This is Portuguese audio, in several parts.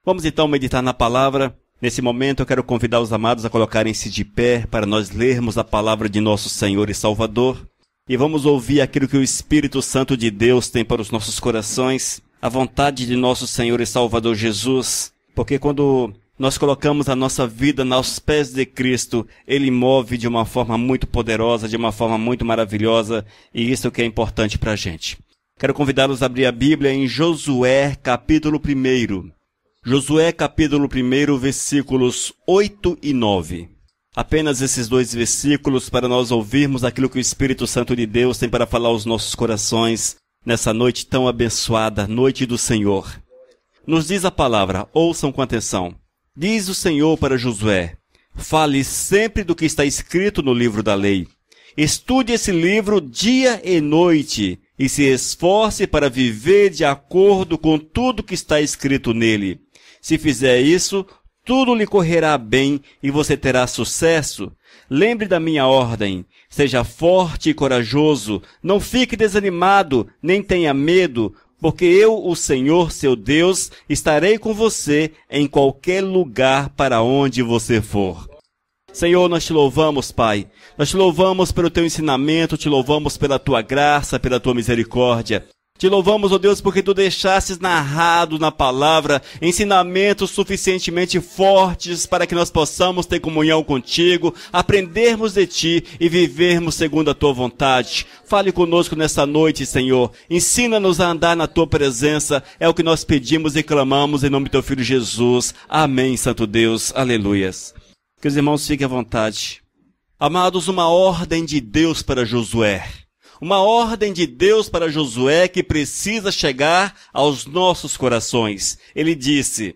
Vamos então meditar na palavra. Nesse momento eu quero convidar os amados a colocarem-se de pé para nós lermos a palavra de nosso Senhor e Salvador. E vamos ouvir aquilo que o Espírito Santo de Deus tem para os nossos corações, a vontade de nosso Senhor e Salvador Jesus. Porque quando nós colocamos a nossa vida aos pés de Cristo, Ele move de uma forma muito poderosa, de uma forma muito maravilhosa, e isso que é importante para a gente. Quero convidá-los a abrir a Bíblia em Josué, capítulo 1. Josué, capítulo 1, versículos 8 e 9. Apenas esses dois versículos para nós ouvirmos aquilo que o Espírito Santo de Deus tem para falar aos nossos corações nessa noite tão abençoada, noite do Senhor. Nos diz a palavra, ouçam com atenção. Diz o Senhor para Josué: fale sempre do que está escrito no livro da lei. Estude esse livro dia e noite e se esforce para viver de acordo com tudo que está escrito nele. Se fizer isso, tudo lhe correrá bem e você terá sucesso. Lembre da minha ordem. Seja forte e corajoso. Não fique desanimado, nem tenha medo, porque eu, o Senhor, seu Deus, estarei com você em qualquer lugar para onde você for. Senhor, nós te louvamos, Pai. Nós te louvamos pelo teu ensinamento, te louvamos pela tua graça, pela tua misericórdia. Te louvamos, ó Deus, porque tu deixastes narrado na palavra ensinamentos suficientemente fortes para que nós possamos ter comunhão contigo, aprendermos de ti e vivermos segundo a tua vontade. Fale conosco nessa noite, Senhor. Ensina-nos a andar na tua presença. É o que nós pedimos e clamamos em nome do teu Filho Jesus. Amém, Santo Deus. Aleluias. Que os irmãos fiquem à vontade. Amados, uma ordem de Deus para Josué. Uma ordem de Deus para Josué que precisa chegar aos nossos corações. Ele disse: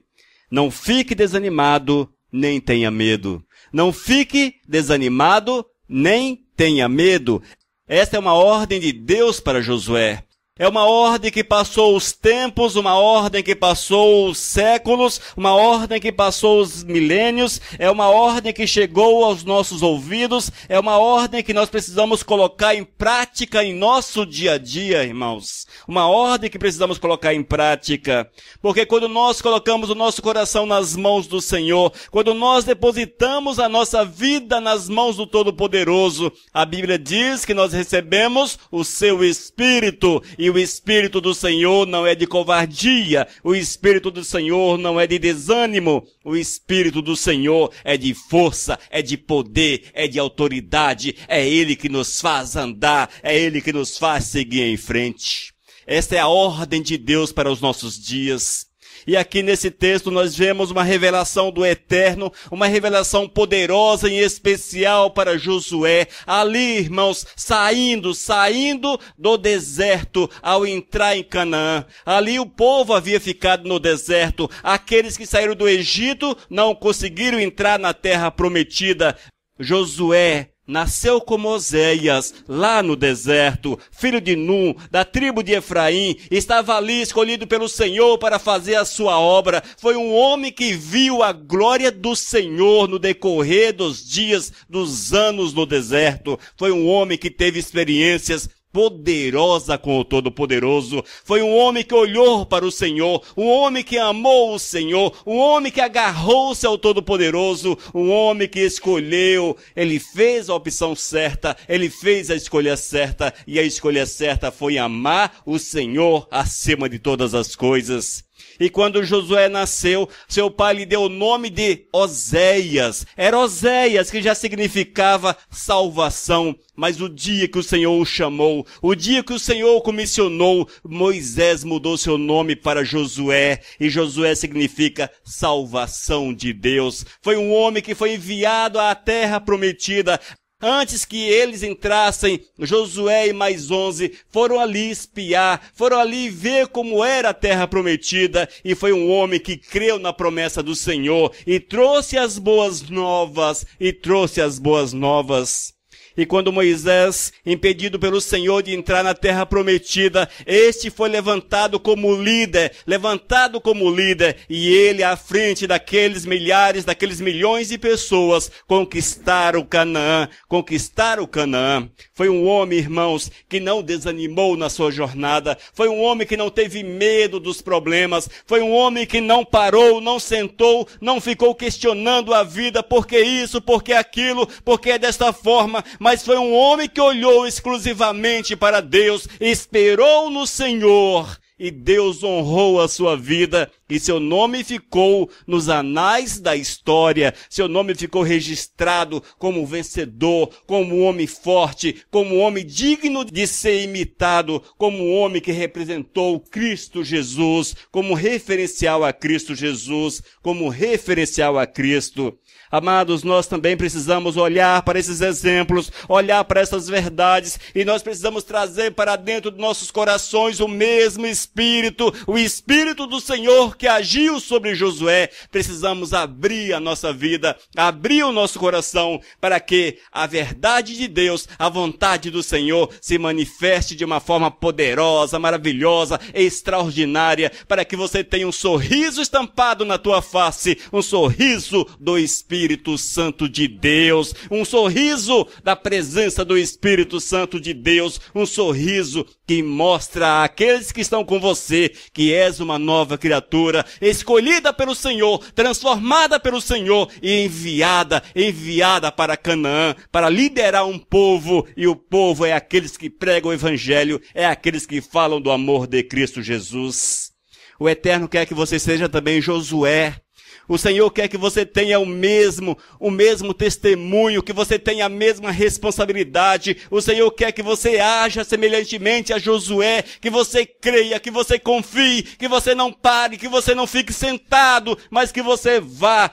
não fique desanimado, nem tenha medo. Não fique desanimado, nem tenha medo. Esta é uma ordem de Deus para Josué. É uma ordem que passou os tempos, uma ordem que passou os séculos, uma ordem que passou os milênios, é uma ordem que chegou aos nossos ouvidos, é uma ordem que nós precisamos colocar em prática em nosso dia a dia, irmãos. Uma ordem que precisamos colocar em prática, porque quando nós colocamos o nosso coração nas mãos do Senhor, quando nós depositamos a nossa vida nas mãos do Todo-Poderoso, a Bíblia diz que nós recebemos o seu Espírito. E o Espírito do Senhor não é de covardia, o Espírito do Senhor não é de desânimo, o Espírito do Senhor é de força, é de poder, é de autoridade, é Ele que nos faz andar, é Ele que nos faz seguir em frente. Esta é a ordem de Deus para os nossos dias. E aqui nesse texto nós vemos uma revelação do Eterno, uma revelação poderosa e especial para Josué. Ali, irmãos, saindo do deserto ao entrar em Canaã. Ali o povo havia ficado no deserto. Aqueles que saíram do Egito não conseguiram entrar na terra prometida. Josué nasceu como Oséias, lá no deserto, filho de Num, da tribo de Efraim, estava ali escolhido pelo Senhor para fazer a sua obra. Foi um homem que viu a glória do Senhor no decorrer dos dias, dos anos no deserto. Foi um homem que teve experiências poderosa com o Todo-Poderoso. Foi um homem que olhou para o Senhor, um homem que amou o Senhor, um homem que agarrou-se ao Todo-Poderoso, um homem que escolheu. Ele fez a opção certa, ele fez a escolha certa, e a escolha certa foi amar o Senhor acima de todas as coisas. E quando Josué nasceu, seu pai lhe deu o nome de Oséias. Era Oséias, que já significava salvação. Mas o dia que o Senhor o chamou, o dia que o Senhor o comissionou, Moisés mudou seu nome para Josué. E Josué significa salvação de Deus. Foi um homem que foi enviado à terra prometida. Antes que eles entrassem, Josué e mais 11 foram ali espiar, foram ali ver como era a terra prometida, e foi um homem que creu na promessa do Senhor e trouxe as boas novas, E quando Moisés, impedido pelo Senhor de entrar na terra prometida, este foi levantado como líder, e ele à frente daqueles milhares, daqueles milhões de pessoas, conquistaram Canaã. Foi um homem, irmãos, que não desanimou na sua jornada, foi um homem que não teve medo dos problemas, foi um homem que não parou, não sentou, não ficou questionando a vida, por que isso, por que aquilo, por que é desta forma, mas foi um homem que olhou exclusivamente para Deus, esperou no Senhor, e Deus honrou a sua vida, e seu nome ficou nos anais da história, seu nome ficou registrado como vencedor, como um homem forte, como um homem digno de ser imitado, como um homem que representou Cristo Jesus, como referencial a Cristo Jesus, como referencial a Cristo. Amados, nós também precisamos olhar para esses exemplos, olhar para essas verdades, e nós precisamos trazer para dentro de nossos corações o mesmo Espírito, o Espírito do Senhor que agiu sobre Josué. Precisamos abrir a nossa vida, abrir o nosso coração, para que a verdade de Deus, a vontade do Senhor, se manifeste de uma forma poderosa, maravilhosa, extraordinária, para que você tenha um sorriso estampado na tua face, um sorriso do Espírito Santo de Deus, um sorriso da presença do Espírito Santo de Deus, um sorriso que mostra àqueles que estão com você que és uma nova criatura, escolhida pelo Senhor, transformada pelo Senhor e enviada para Canaã, para liderar um povo, e o povo é aqueles que pregam o Evangelho, é aqueles que falam do amor de Cristo Jesus. O Eterno quer que você seja também Josué. O Senhor quer que você tenha o mesmo testemunho, que você tenha a mesma responsabilidade. O Senhor quer que você haja semelhantemente a Josué, que você creia, que você confie, que você não pare, que você não fique sentado, mas que você vá.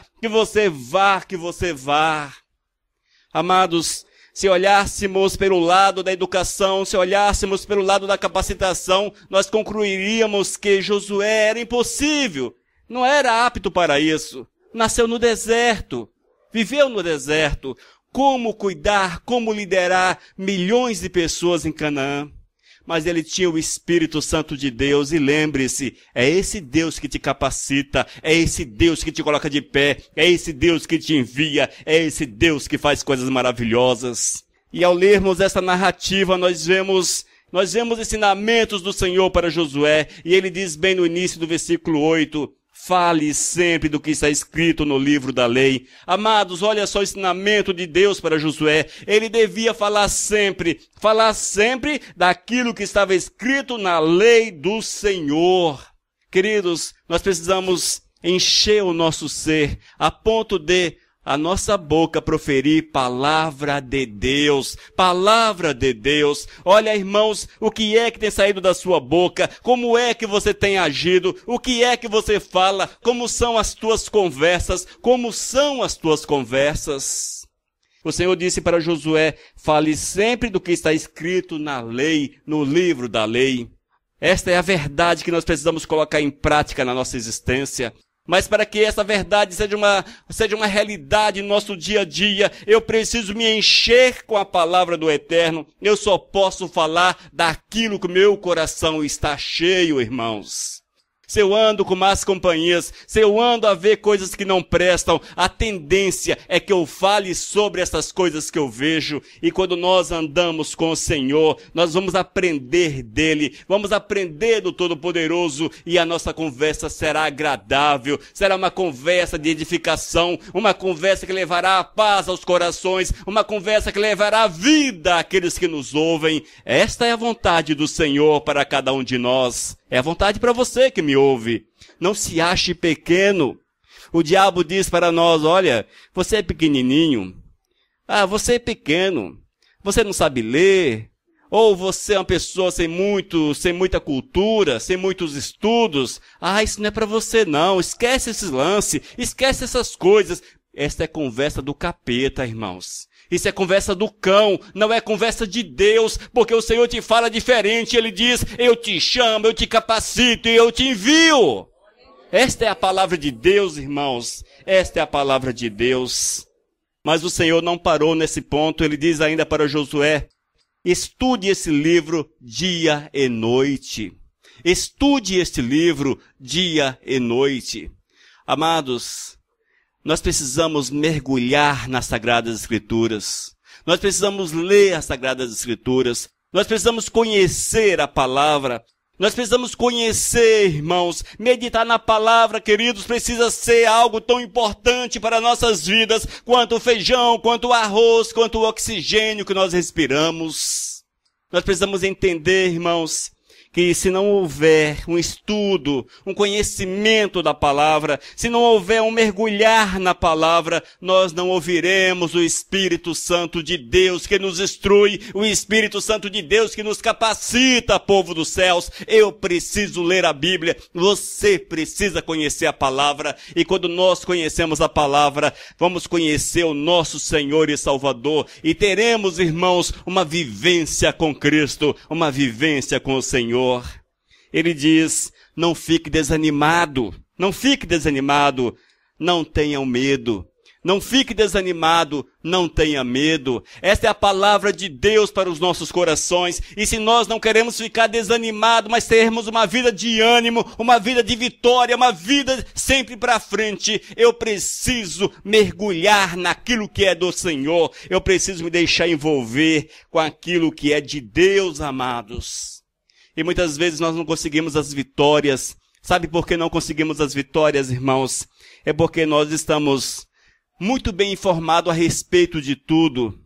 Amados, se olhássemos pelo lado da educação, se olhássemos pelo lado da capacitação, nós concluiríamos que Josué era impossível. Não era apto para isso. Nasceu no deserto. Viveu no deserto. Como cuidar, como liderar milhões de pessoas em Canaã? Mas ele tinha o Espírito Santo de Deus, e lembre-se, é esse Deus que te capacita, é esse Deus que te coloca de pé, é esse Deus que te envia, é esse Deus que faz coisas maravilhosas. E ao lermos essa narrativa, nós vemos ensinamentos do Senhor para Josué, e ele diz bem no início do versículo 8, fale sempre do que está escrito no livro da lei. Amados, olha só o ensinamento de Deus para Josué. Ele devia falar sempre daquilo que estava escrito na lei do Senhor. Queridos, nós precisamos encher o nosso ser a ponto de a nossa boca proferir palavra de Deus, palavra de Deus. Olha, irmãos, o que é que tem saído da sua boca? Como é que você tem agido? O que é que você fala? Como são as tuas conversas? O Senhor disse para Josué, fale sempre do que está escrito na lei, no livro da lei. Esta é a verdade que nós precisamos colocar em prática na nossa existência. Mas para que essa verdade seja uma realidade no nosso dia a dia, eu preciso me encher com a palavra do Eterno. Eu só posso falar daquilo que o meu coração está cheio, irmãos. Se eu ando com más companhias, se eu ando a ver coisas que não prestam, a tendência é que eu fale sobre essas coisas que eu vejo. E quando nós andamos com o Senhor, nós vamos aprender dele, vamos aprender do Todo-Poderoso, e a nossa conversa será agradável, será uma conversa de edificação, uma conversa que levará a paz aos corações, uma conversa que levará a vida àqueles que nos ouvem. Esta é a vontade do Senhor para cada um de nós. É a vontade para você que me ouve. Não se ache pequeno. O diabo diz para nós, olha, você é pequenininho. Você é pequeno. Você não sabe ler. Ou você é uma pessoa sem muita cultura, sem muitos estudos. Isso não é para você não. Esquece esses lances. Esquece essas coisas. Esta é conversa do capeta, irmãos. Isso é conversa do cão, não é conversa de Deus, porque o Senhor te fala diferente. Ele diz, eu te chamo, eu te capacito e eu te envio. Esta é a palavra de Deus, irmãos. Esta é a palavra de Deus. Mas o Senhor não parou nesse ponto, ele diz ainda para Josué: estude esse livro dia e noite. Estude este livro dia e noite. Amados, nós precisamos mergulhar nas Sagradas Escrituras. Nós precisamos ler as Sagradas Escrituras. Nós precisamos conhecer a palavra. Nós precisamos conhecer, irmãos. Meditar na palavra, queridos, precisa ser algo tão importante para nossas vidas quanto o feijão, quanto o arroz, quanto o oxigênio que nós respiramos. Nós precisamos entender, irmãos, que se não houver um estudo, um conhecimento da palavra, se não houver um mergulhar na palavra, nós não ouviremos o Espírito Santo de Deus que nos instrui, o Espírito Santo de Deus que nos capacita, povo dos céus. Eu preciso ler a Bíblia, você precisa conhecer a palavra, e quando nós conhecemos a palavra, vamos conhecer o nosso Senhor e Salvador, e teremos, irmãos, uma vivência com Cristo, uma vivência com o Senhor. Ele diz: não fique desanimado, não fique desanimado, não tenham medo. Não fique desanimado, não tenha medo. Esta é a palavra de Deus para os nossos corações. E se nós não queremos ficar desanimados, mas termos uma vida de ânimo, uma vida de vitória, uma vida sempre para frente, eu preciso mergulhar naquilo que é do Senhor. Eu preciso me deixar envolver com aquilo que é de Deus, amados. E muitas vezes nós não conseguimos as vitórias. Sabe por que não conseguimos as vitórias, irmãos? É porque nós estamos muito bem informados a respeito de tudo.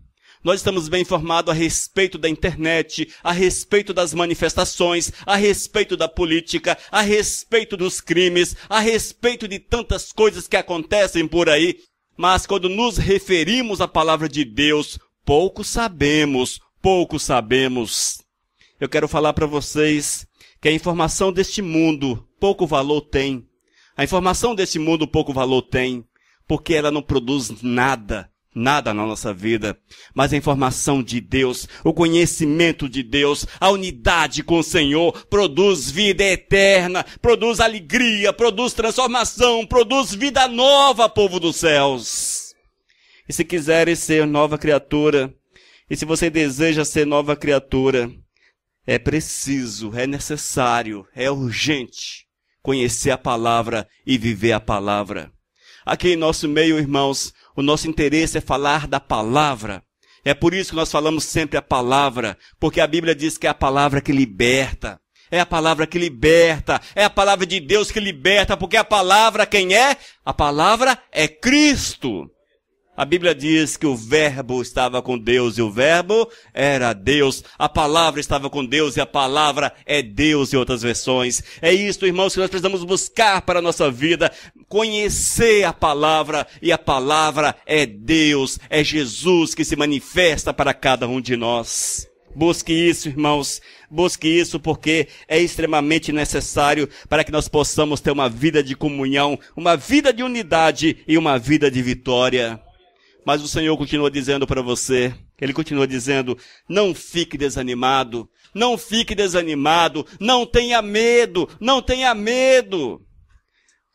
Nós estamos bem informados a respeito da internet, a respeito das manifestações, a respeito da política, a respeito dos crimes, a respeito de tantas coisas que acontecem por aí. Mas quando nos referimos à palavra de Deus, pouco sabemos, pouco sabemos. Eu quero falar para vocês que a informação deste mundo pouco valor tem. A informação deste mundo pouco valor tem, porque ela não produz nada na nossa vida. Mas a informação de Deus, o conhecimento de Deus, a unidade com o Senhor, produz vida eterna, produz alegria, produz transformação, produz vida nova, povo dos céus. E se quiserem ser nova criatura, e se você deseja ser nova criatura, é preciso, é necessário, é urgente conhecer a palavra e viver a palavra. Aqui em nosso meio, irmãos, o nosso interesse é falar da palavra. É por isso que nós falamos sempre a palavra, porque a Bíblia diz que é a palavra que liberta. É a palavra que liberta, é a palavra de Deus que liberta, porque a palavra quem é? A palavra é Cristo. A Bíblia diz que o Verbo estava com Deus e o Verbo era Deus. A palavra estava com Deus e a palavra é Deus em outras versões. É isso, irmãos, que nós precisamos buscar para a nossa vida. Conhecer a palavra, e a palavra é Deus, é Jesus que se manifesta para cada um de nós. Busque isso, irmãos. Busque isso porque é extremamente necessário para que nós possamos ter uma vida de comunhão, uma vida de unidade e uma vida de vitória. Mas o Senhor continua dizendo para você, Ele continua dizendo: não fique desanimado, não fique desanimado, não tenha medo, não tenha medo.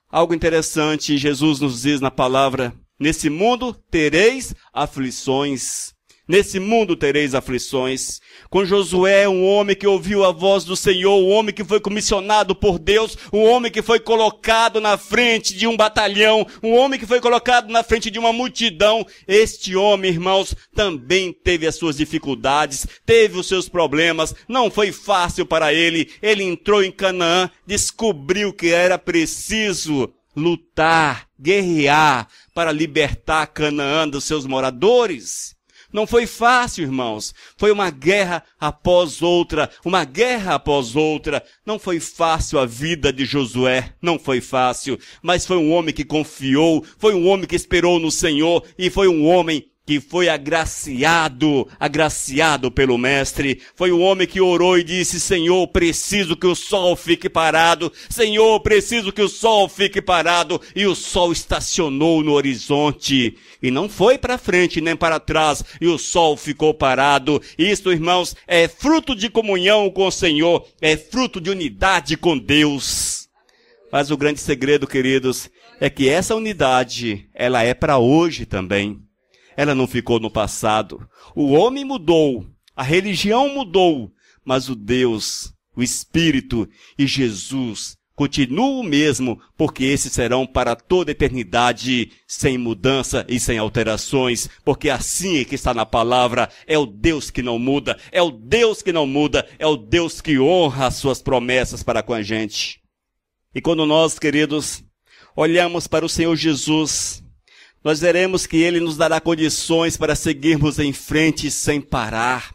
Algo interessante, Jesus nos diz na palavra: nesse mundo tereis aflições. Nesse mundo tereis aflições. Com Josué, um homem que ouviu a voz do Senhor, um homem que foi comissionado por Deus, um homem que foi colocado na frente de um batalhão, um homem que foi colocado na frente de uma multidão. Este homem, irmãos, também teve as suas dificuldades, teve os seus problemas, não foi fácil para ele. Ele entrou em Canaã, descobriu que era preciso lutar, guerrear para libertar Canaã dos seus moradores. Não foi fácil, irmãos. Foi uma guerra após outra, uma guerra após outra. Não foi fácil a vida de Josué, não foi fácil. Mas foi um homem que confiou, foi um homem que esperou no Senhor e foi um homem que foi agraciado pelo Mestre. Foi um homem que orou e disse: Senhor, preciso que o sol fique parado. Senhor, preciso que o sol fique parado. E o sol estacionou no horizonte. E não foi para frente nem para trás. E o sol ficou parado. Isto, irmãos, é fruto de comunhão com o Senhor. É fruto de unidade com Deus. Mas o grande segredo, queridos, é que essa unidade, ela é para hoje também. ela não ficou no passado. O homem mudou, a religião mudou, mas o Deus, o Espírito e Jesus continuam o mesmo, porque esses serão para toda a eternidade, sem mudança e sem alterações, porque assim é que está na palavra, é o Deus que não muda, é o Deus que não muda, é o Deus que honra as suas promessas para com a gente. E quando nós, queridos, olhamos para o Senhor Jesus, nós veremos que Ele nos dará condições para seguirmos em frente sem parar.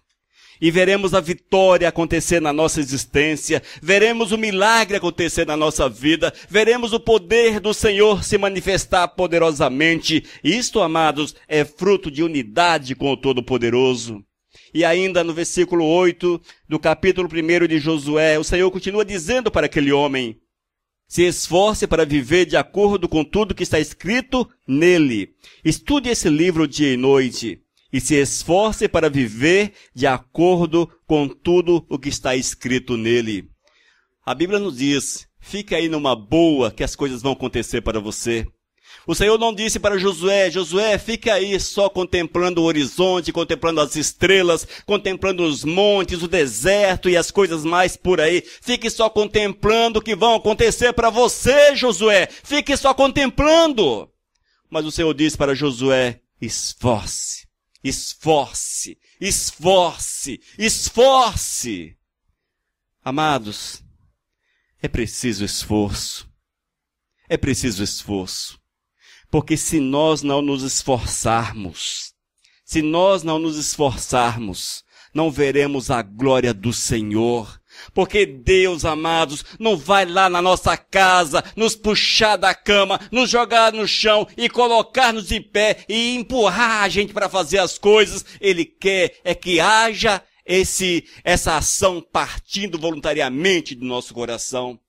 E veremos a vitória acontecer na nossa existência, veremos o milagre acontecer na nossa vida, veremos o poder do Senhor se manifestar poderosamente. Isto, amados, é fruto de unidade com o Todo-Poderoso. E ainda no versículo 8 do capítulo 1 de Josué, o Senhor continua dizendo para aquele homem: se esforce para viver de acordo com tudo que está escrito nele. Estude esse livro dia e noite. E se esforce para viver de acordo com tudo o que está escrito nele. A Bíblia nos diz, fique aí numa boa que as coisas vão acontecer para você. O Senhor não disse para Josué, Josué, fique aí só contemplando o horizonte, contemplando as estrelas, contemplando os montes, o deserto e as coisas mais por aí. Fique só contemplando o que vão acontecer para você, Josué. Fique só contemplando. Mas o Senhor disse para Josué, esforce. Esforce, esforce, esforce. Amados, é preciso esforço. É preciso esforço. Porque se nós não nos esforçarmos, não veremos a glória do Senhor. Porque Deus, amados, não vai lá na nossa casa, nos puxar da cama, nos jogar no chão e colocar-nos de pé e empurrar a gente para fazer as coisas. Ele quer é que haja essa ação partindo voluntariamente do nosso coração.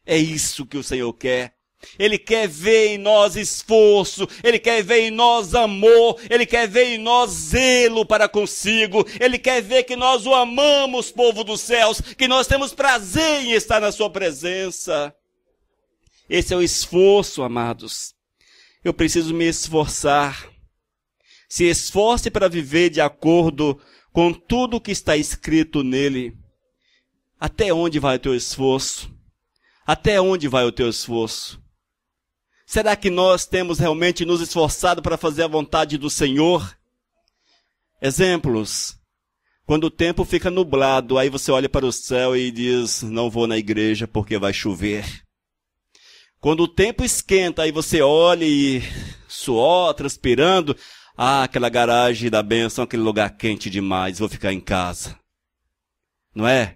É isso que o Senhor quer. Ele quer ver em nós esforço, Ele quer ver em nós amor, Ele quer ver em nós zelo para consigo, Ele quer ver que nós o amamos, povo dos céus, que nós temos prazer em estar na sua presença. Esse é o esforço, amados. Eu preciso me esforçar. Se esforce para viver de acordo com tudo que está escrito nele. Até onde vai o teu esforço? Até onde vai o teu esforço? Será que nós temos realmente nos esforçado para fazer a vontade do Senhor? Exemplos. Quando o tempo fica nublado, aí você olha para o céu e diz, não vou na igreja porque vai chover. Quando o tempo esquenta, aí você olha e suor, transpirando, aquela garagem da bênção, aquele lugar quente demais, vou ficar em casa. Não é?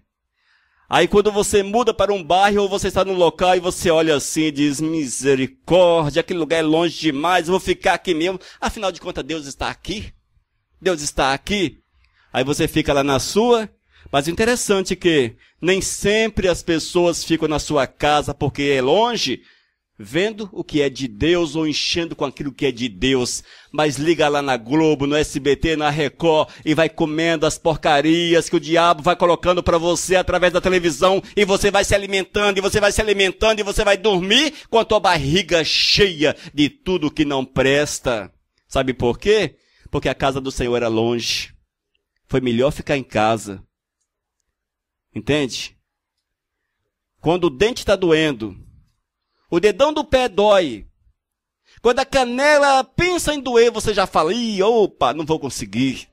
Aí quando você muda para um bairro ou você está num local e você olha assim e diz, misericórdia, aquele lugar é longe demais, eu vou ficar aqui mesmo. Afinal de contas, Deus está aqui. Deus está aqui. Aí você fica lá na sua, mas o interessante é que nem sempre as pessoas ficam na sua casa porque é longe, vendo o que é de Deus ou enchendo com aquilo que é de Deus, mas liga lá na Globo, no SBT, na Record e vai comendo as porcarias que o diabo vai colocando para você através da televisão e você vai se alimentando, e você vai se alimentando e você vai dormir com a tua barriga cheia de tudo que não presta. Sabe por quê? Porque a casa do Senhor era longe. Foi melhor ficar em casa. Entende? Quando o dente está doendo, o dedão do pé dói. Quando a canela pensa em doer, você já fala, opa, não vou conseguir.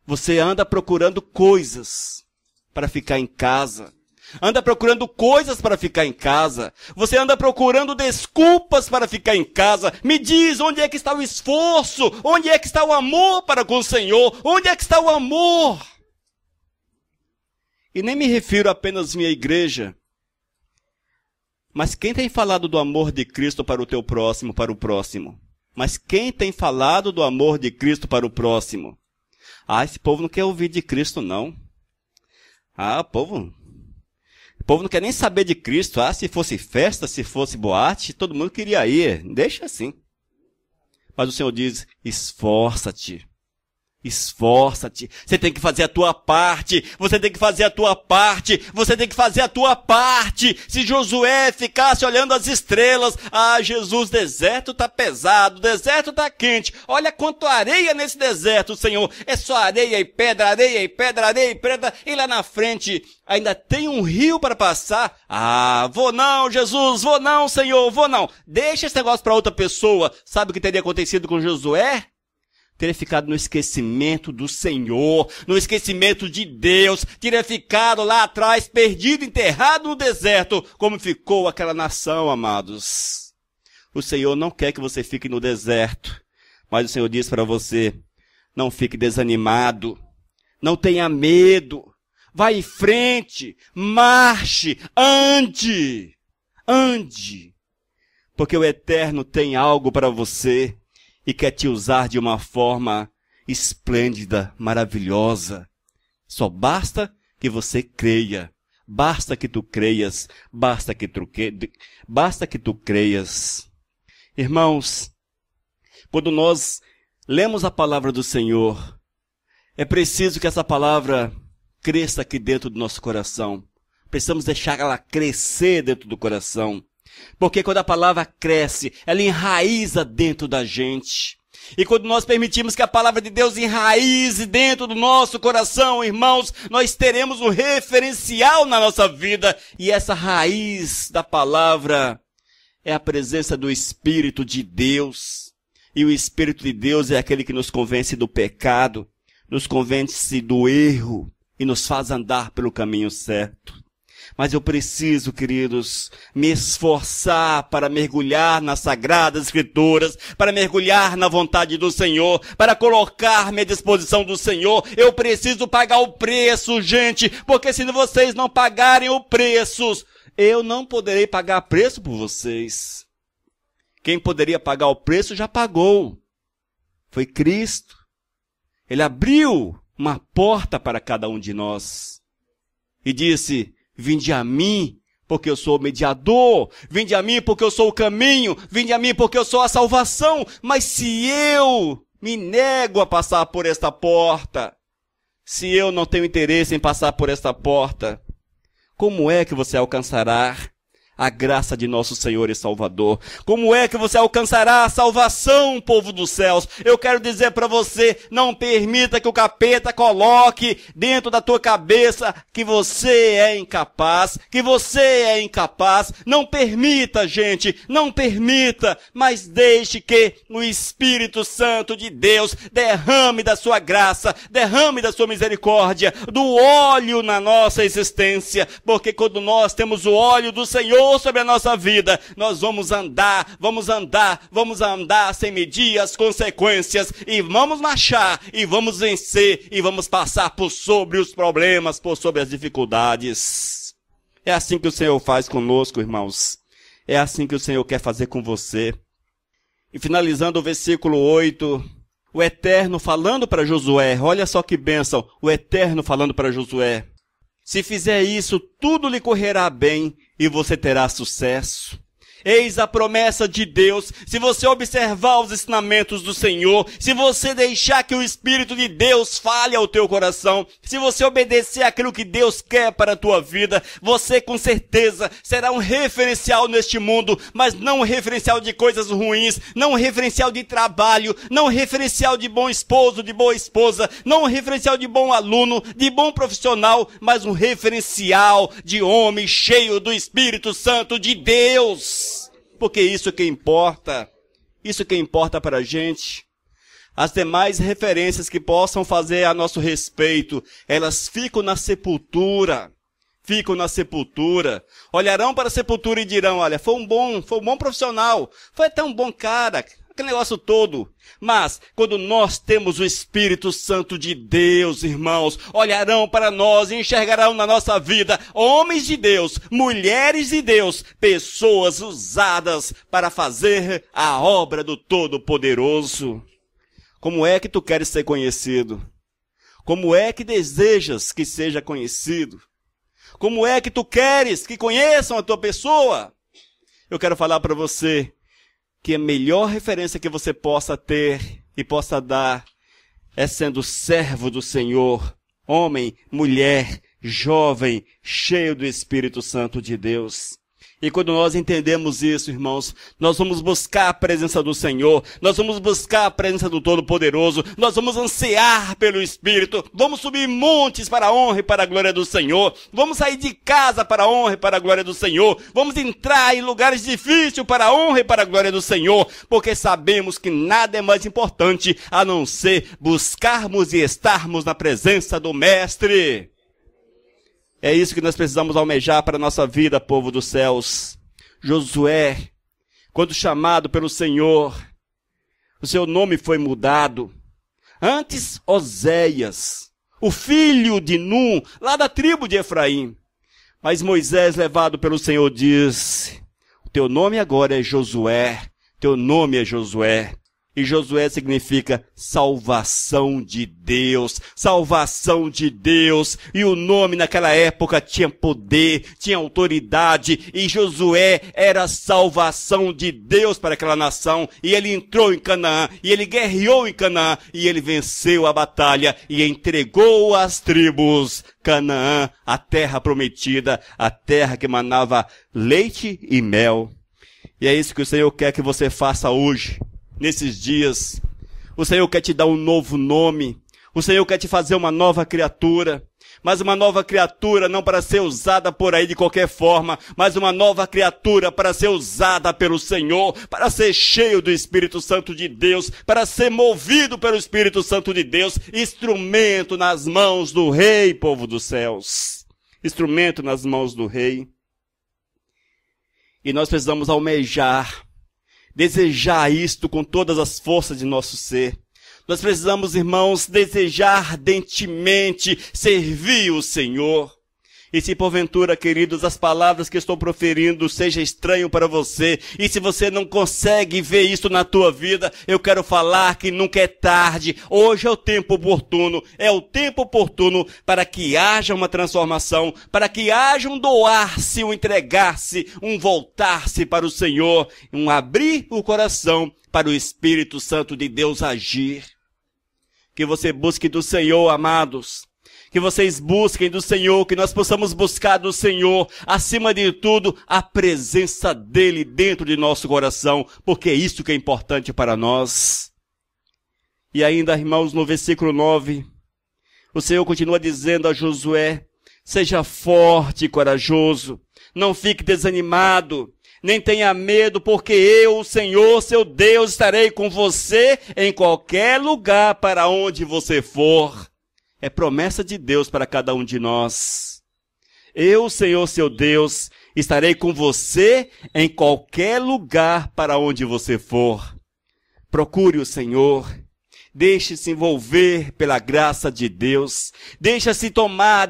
Você anda procurando coisas para ficar em casa. Anda procurando coisas para ficar em casa. Você anda procurando desculpas para ficar em casa. Me diz, onde é que está o esforço? Onde é que está o amor para com o Senhor? Onde é que está o amor? E nem me refiro apenas à minha igreja. Mas quem tem falado do amor de Cristo para o teu próximo, para o próximo? Mas quem tem falado do amor de Cristo para o próximo? Esse povo não quer ouvir de Cristo, não. O povo não quer nem saber de Cristo. Se fosse festa, se fosse boate, todo mundo queria ir. Deixa assim. Mas o Senhor diz, esforça-te. Esforça-te. Você tem que fazer a tua parte. Você tem que fazer a tua parte. Você tem que fazer a tua parte. Se Josué ficasse olhando as estrelas, Jesus, deserto tá pesado, deserto tá quente. Olha quanto areia nesse deserto, Senhor. É só areia e pedra, areia e pedra, areia e pedra. E lá na frente ainda tem um rio para passar. Vou não, Jesus, vou não, Senhor, vou não. Deixa esse negócio para outra pessoa. Sabe o que teria acontecido com Josué? Teria ficado no esquecimento do Senhor, no esquecimento de Deus, teria ficado lá atrás, perdido, enterrado no deserto, como ficou aquela nação, amados. O Senhor não quer que você fique no deserto, mas o Senhor diz para você, não fique desanimado, não tenha medo, vá em frente, marche, ande, porque o Eterno tem algo para você. E quer te usar de uma forma esplêndida, maravilhosa. Só basta que você creia. Basta que tu creias. Basta que tu creias. Irmãos, quando nós lemos a palavra do Senhor, é preciso que essa palavra cresça aqui dentro do nosso coração. Precisamos deixar ela crescer dentro do coração. Porque quando a palavra cresce, ela enraiza dentro da gente. E quando nós permitimos que a palavra de Deus enraize dentro do nosso coração, irmãos, nós teremos um referencial na nossa vida. E essa raiz da palavra é a presença do Espírito de Deus. E o Espírito de Deus é aquele que nos convence do pecado, nos convence do erro e nos faz andar pelo caminho certo. Mas eu preciso, queridos, me esforçar para mergulhar nas Sagradas Escrituras, para mergulhar na vontade do Senhor, para colocar-me à disposição do Senhor. Eu preciso pagar o preço, gente, porque se vocês não pagarem o preço, eu não poderei pagar preço por vocês. Quem poderia pagar o preço já pagou. Foi Cristo. Ele abriu uma porta para cada um de nós e disse: vinde a mim, porque eu sou o mediador. Vinde a mim, porque eu sou o caminho. Vinde a mim, porque eu sou a salvação. Mas se eu me nego a passar por esta porta, se eu não tenho interesse em passar por esta porta, como é que você alcançará a graça de nosso Senhor e Salvador? Como é que você alcançará a salvação, povo dos céus? Eu quero dizer para você, não permita que o capeta coloque dentro da tua cabeça que você é incapaz, Não permita, gente, não permita, mas deixe que o Espírito Santo de Deus derrame da sua graça, derrame da sua misericórdia, do óleo na nossa existência, porque quando nós temos o óleo do Senhor sobre a nossa vida, nós vamos andar sem medir as consequências, e vamos marchar, e vamos vencer, e vamos passar por sobre os problemas, por sobre as dificuldades. É assim que o Senhor faz conosco, irmãos. É assim que o Senhor quer fazer com você. E finalizando o versículo 8, o Eterno falando para Josué, olha só que bênção, o Eterno falando para Josué: se fizer isso, tudo lhe correrá bem e você terá sucesso. Eis a promessa de Deus. Se você observar os ensinamentos do Senhor, se você deixar que o Espírito de Deus fale ao teu coração, se você obedecer aquilo que Deus quer para a tua vida, você com certeza será um referencial neste mundo, mas não um referencial de coisas ruins, não um referencial de trabalho, não um referencial de bom esposo, de boa esposa, não um referencial de bom aluno, de bom profissional, mas um referencial de homem cheio do Espírito Santo de Deus. Porque isso que importa para a gente. As demais referências que possam fazer a nosso respeito, elas ficam na sepultura. Olharão para a sepultura e dirão: olha, foi um bom profissional, foi até um bom cara, aquele negócio todo. Mas, quando nós temos o Espírito Santo de Deus, irmãos, olharão para nós e enxergarão na nossa vida homens de Deus, mulheres de Deus, pessoas usadas para fazer a obra do Todo-Poderoso. Como é que tu queres ser conhecido? Como é que desejas que seja conhecido? Como é que tu queres que conheçam a tua pessoa? Eu quero falar para você que a melhor referência que você possa ter e possa dar é sendo servo do Senhor, homem, mulher, jovem, cheio do Espírito Santo de Deus. E quando nós entendemos isso, irmãos, nós vamos buscar a presença do Senhor, nós vamos buscar a presença do Todo-Poderoso, nós vamos ansiar pelo Espírito, vamos subir montes para a honra e para a glória do Senhor, vamos sair de casa para a honra e para a glória do Senhor, vamos entrar em lugares difíceis para a honra e para a glória do Senhor, porque sabemos que nada é mais importante a não ser buscarmos e estarmos na presença do Mestre. É isso que nós precisamos almejar para a nossa vida, povo dos céus. Josué, quando chamado pelo Senhor, o seu nome foi mudado. Antes, Oséias, o filho de Num, lá da tribo de Efraim. Mas Moisés, levado pelo Senhor, disse: o teu nome agora é Josué, teu nome é Josué. E Josué significa salvação de Deus, salvação de Deus. E o nome naquela época tinha poder, tinha autoridade. E Josué era a salvação de Deus para aquela nação. E ele entrou em Canaã, e ele guerreou em Canaã, e ele venceu a batalha e entregou às tribos Canaã, a terra prometida, a terra que manava leite e mel. E é isso que o Senhor quer que você faça hoje. Nesses dias, o Senhor quer te dar um novo nome, o Senhor quer te fazer uma nova criatura, mas uma nova criatura não para ser usada por aí de qualquer forma, mas uma nova criatura para ser usada pelo Senhor, para ser cheio do Espírito Santo de Deus, para ser movido pelo Espírito Santo de Deus, instrumento nas mãos do Rei, povo dos céus, instrumento nas mãos do Rei. E nós precisamos almejar, desejar isto com todas as forças de nosso ser. Nós precisamos, irmãos, desejar ardentemente servir o Senhor. E se porventura, queridos, as palavras que estou proferindo seja estranho para você, e se você não consegue ver isso na tua vida, eu quero falar que nunca é tarde. Hoje é o tempo oportuno para que haja uma transformação, para que haja um doar-se, um entregar-se, um voltar-se para o Senhor, um abrir o coração para o Espírito Santo de Deus agir. Que você busque do Senhor, amados. Que vocês busquem do Senhor, que nós possamos buscar do Senhor, acima de tudo, a presença dEle dentro de nosso coração, porque é isso que é importante para nós. E ainda, irmãos, no versículo 9, o Senhor continua dizendo a Josué: seja forte e corajoso, não fique desanimado, nem tenha medo, porque eu, o Senhor, seu Deus, estarei com você em qualquer lugar para onde você for. É promessa de Deus para cada um de nós. Eu, Senhor, seu Deus, estarei com você em qualquer lugar para onde você for. Procure o Senhor. Deixe-se envolver pela graça de Deus. Deixe-se tomar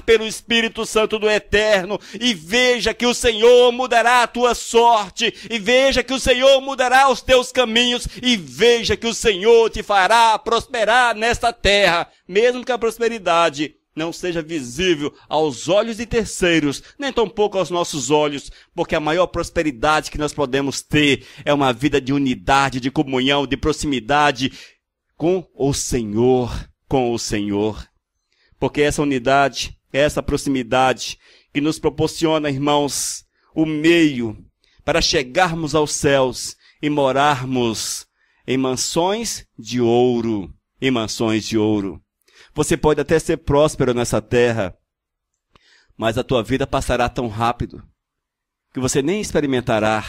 pelo Espírito Santo do Eterno. E veja que o Senhor mudará a tua sorte. E veja que o Senhor mudará os teus caminhos. E veja que o Senhor te fará prosperar nesta terra. Mesmo que a prosperidade não seja visível aos olhos de terceiros, nem tampouco aos nossos olhos, porque a maior prosperidade que nós podemos ter é uma vida de unidade, de comunhão, de proximidade com o Senhor, Porque essa unidade, essa proximidade que nos proporciona, irmãos, o meio para chegarmos aos céus e morarmos em mansões de ouro, Você pode até ser próspero nessa terra, mas a tua vida passará tão rápido que você nem experimentará.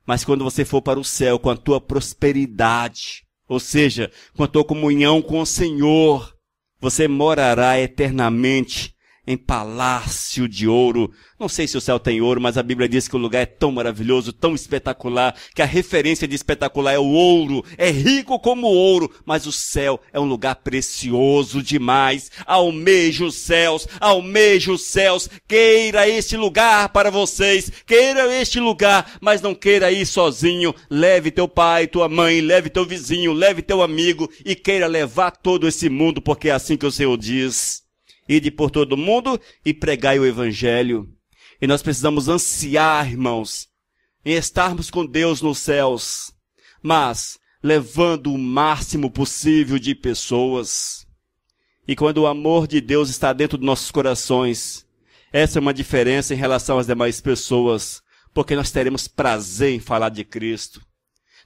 Mas quando você for para o céu com a tua prosperidade, ou seja, com a tua comunhão com o Senhor, você morará eternamente em palácio de ouro. Não sei se o céu tem ouro, mas a Bíblia diz que o lugar é tão maravilhoso, tão espetacular, que a referência de espetacular é o ouro. É rico como o ouro, mas o céu é um lugar precioso demais. Almeje os céus, queira este lugar para vocês, queira este lugar, mas não queira ir sozinho. Leve teu pai, tua mãe, leve teu vizinho, leve teu amigo e queira levar todo esse mundo, porque é assim que o Senhor diz. Ide por todo mundo e pregai o Evangelho. E nós precisamos ansiar, irmãos, em estarmos com Deus nos céus. Mas levando o máximo possível de pessoas. E quando o amor de Deus está dentro dos nossos corações, essa é uma diferença em relação às demais pessoas, porque nós teremos prazer em falar de Cristo.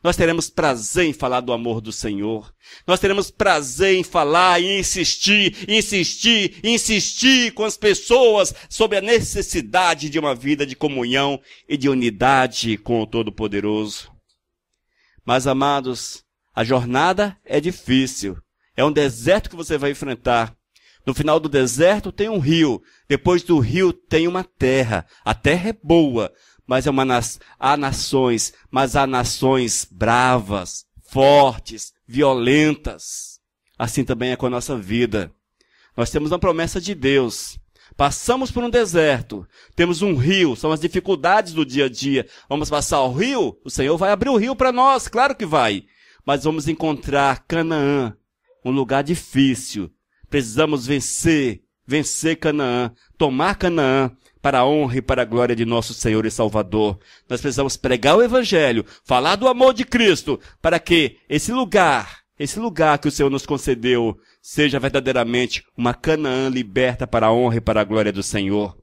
Nós teremos prazer em falar do amor do Senhor. Nós teremos prazer em falar e insistir com as pessoas sobre a necessidade de uma vida de comunhão e de unidade com o Todo-Poderoso. Mas, amados, a jornada é difícil. É um deserto que você vai enfrentar. No final do deserto tem um rio. Depois do rio tem uma terra. A terra é boa. Mas há nações bravas, fortes, violentas. Assim também é com a nossa vida. Nós temos uma promessa de Deus. Passamos por um deserto, temos um rio, são as dificuldades do dia a dia. Vamos passar o rio? O Senhor vai abrir o rio para nós, claro que vai. Mas vamos encontrar Canaã, um lugar difícil. Precisamos vencer Canaã, tomar Canaã, para a honra e para a glória de nosso Senhor e Salvador. Nós precisamos pregar o Evangelho, falar do amor de Cristo, para que esse lugar que o Senhor nos concedeu, seja verdadeiramente uma Canaã liberta para a honra e para a glória do Senhor.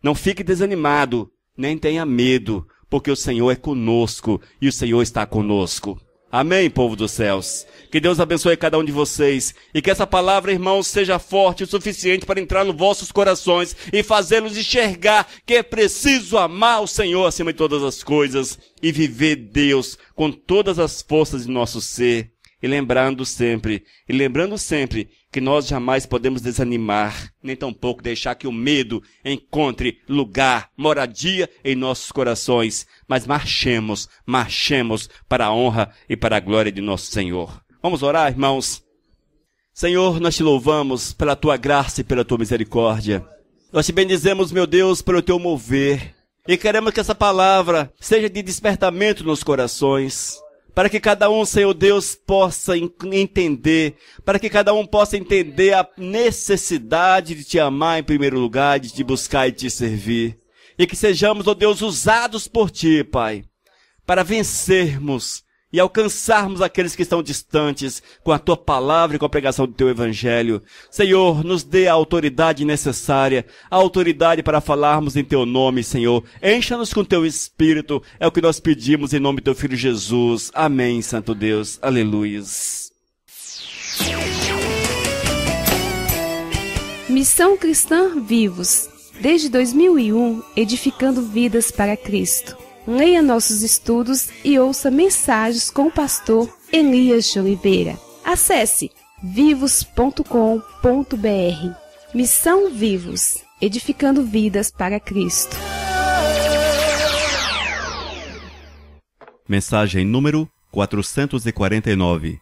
Não fique desanimado, nem tenha medo, porque o Senhor é conosco e o Senhor está conosco. Amém, povo dos céus. Que Deus abençoe cada um de vocês e que essa palavra, irmãos, seja forte o suficiente para entrar nos vossos corações e fazê-los enxergar que é preciso amar o Senhor acima de todas as coisas e viver Deus com todas as forças de nosso ser. E lembrando sempre que nós jamais podemos desanimar, nem tampouco deixar que o medo encontre lugar, moradia em nossos corações. Mas marchemos para a honra e para a glória de nosso Senhor. Vamos orar, irmãos? Senhor, nós te louvamos pela tua graça e pela tua misericórdia. Nós te bendizemos, meu Deus, pelo teu mover. E queremos que essa palavra seja de despertamento nos corações. Para que cada um, Senhor Deus, possa entender, para que cada um possa entender a necessidade de te amar em primeiro lugar, de te buscar e te servir. E que sejamos, ó Deus, usados por ti, Pai, para vencermos e alcançarmos aqueles que estão distantes com a tua palavra e com a pregação do teu evangelho. Senhor, nos dê a autoridade necessária, a autoridade para falarmos em teu nome, Senhor. Encha-nos com teu espírito, é o que nós pedimos em nome do teu filho Jesus. Amém, Santo Deus. Aleluias. Missão Cristã Vivos. Desde 2001, edificando vidas para Cristo. Leia nossos estudos e ouça mensagens com o pastor Elias de Oliveira. Acesse vivos.com.br. Missão Vivos, edificando vidas para Cristo. Mensagem número 449.